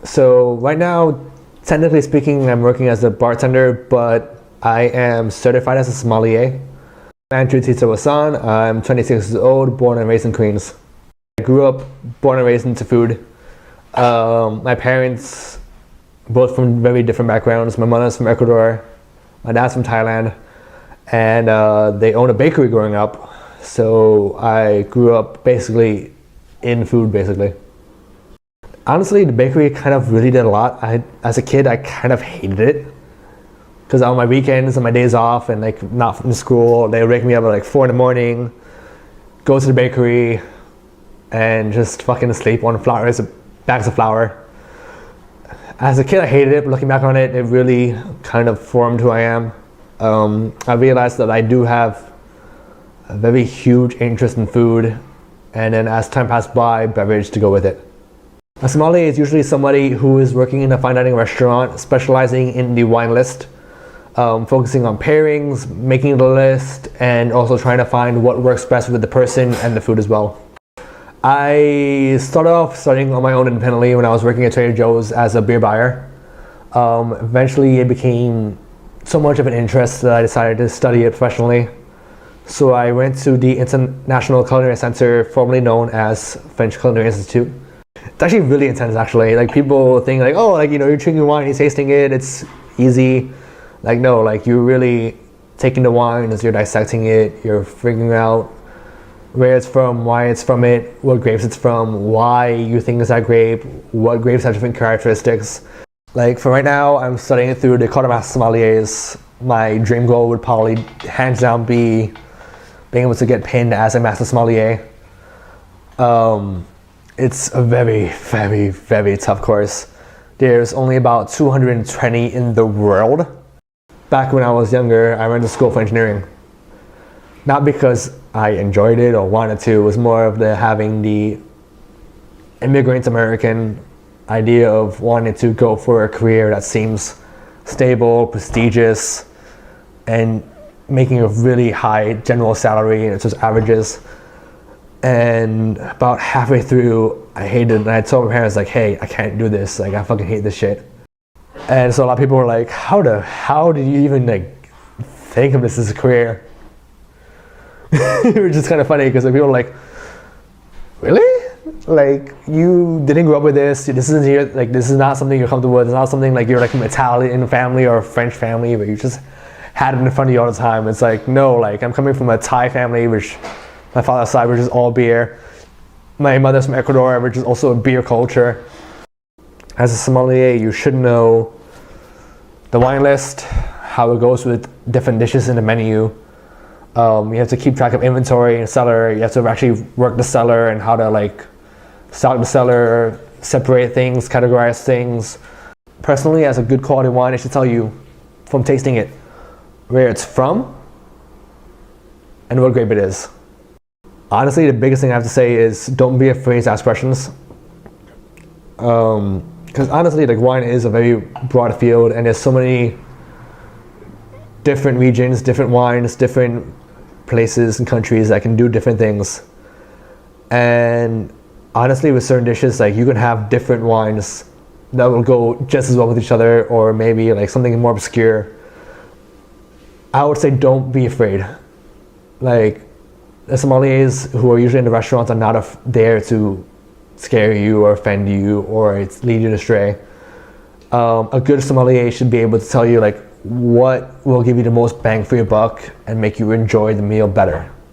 So right now, technically speaking, I'm working as a bartender, but I am certified as a sommelier. I'm Andrew Sommelier. I'm 26 years old, born and raised in Queens. I grew up born and raised into food. My parents, both from very different backgrounds. My mother's from Ecuador, my dad's from Thailand, and they owned a bakery growing up. So I grew up basically in food, basically. Honestly, the bakery kind of really did a lot. As a kid, I kind of hated it. Because on my weekends and my days off and like not from school, they would wake me up at like 4 in the morning, go to the bakery, and just fucking sleep on bags of flour. As a kid, I hated it, but looking back on it, it really kind of formed who I am. I realized that I do have a very huge interest in food, and then as time passed by, beverage to go with it. A sommelier is usually somebody who is working in a fine dining restaurant, specializing in the wine list, focusing on pairings, making the list, and also trying to find what works best with the person and the food as well. I started off studying on my own independently when I was working at Trader Joe's as a beer buyer. Eventually it became so much of an interest that I decided to study it professionally. So I went to the International Culinary Center, formerly known as French Culinary Institute. It's actually really intense, actually. Like, people think like, oh, like, you know, you're drinking wine, you're tasting it, it's easy. Like, no, like, you're really taking the wine as you're dissecting it, you're figuring out where it's from, why it's from it, what grapes it's from, why you think it's that grape, what grapes have different characteristics. Like, for right now, I'm studying it through the Code of Master Sommeliers. My dream goal would probably hands down be being able to get pinned as a Master Sommelier. It's a very, very, very tough course. There's only about 220 in the world. Back when I was younger, I went to school for engineering. Not because I enjoyed it or wanted to, it was more of having the immigrant American idea of wanting to go for a career that seems stable, prestigious, and making a really high general salary, and it's just averages. And about halfway through, I hated it, and I told my parents, like, hey, I can't do this, like, I fucking hate this shit. And so a lot of people were like, how did you even like think of this as a career? Which is kind of funny, because like, people were like, really? Like, you didn't grow up with this, this isn't here, like, this is not something you're comfortable with, it's not something like you're like an Italian family or a French family, but you just had it in front of you all the time. It's like, no, like, I'm coming from a Thai family, which my father's side, which is all beer. My mother's from Ecuador, which is also a beer culture. As a sommelier, you should know the wine list, how it goes with different dishes in the menu. You have to keep track of inventory and cellar. You have to actually work the cellar and how to like stock the cellar, separate things, categorize things. Personally, as a good quality wine, I should tell you from tasting it where it's from and what grape it is. Honestly, the biggest thing I have to say is don't be afraid to ask questions. Because honestly, like, wine is a very broad field, and there's so many different regions, different wines, different places and countries that can do different things. And honestly, with certain dishes, like, you can have different wines that will go just as well with each other, or maybe like something more obscure. I would say don't be afraid. Like, the sommeliers who are usually in the restaurants are not there to scare you or offend you or lead you astray. A good sommelier should be able to tell you like what will give you the most bang for your buck and make you enjoy the meal better.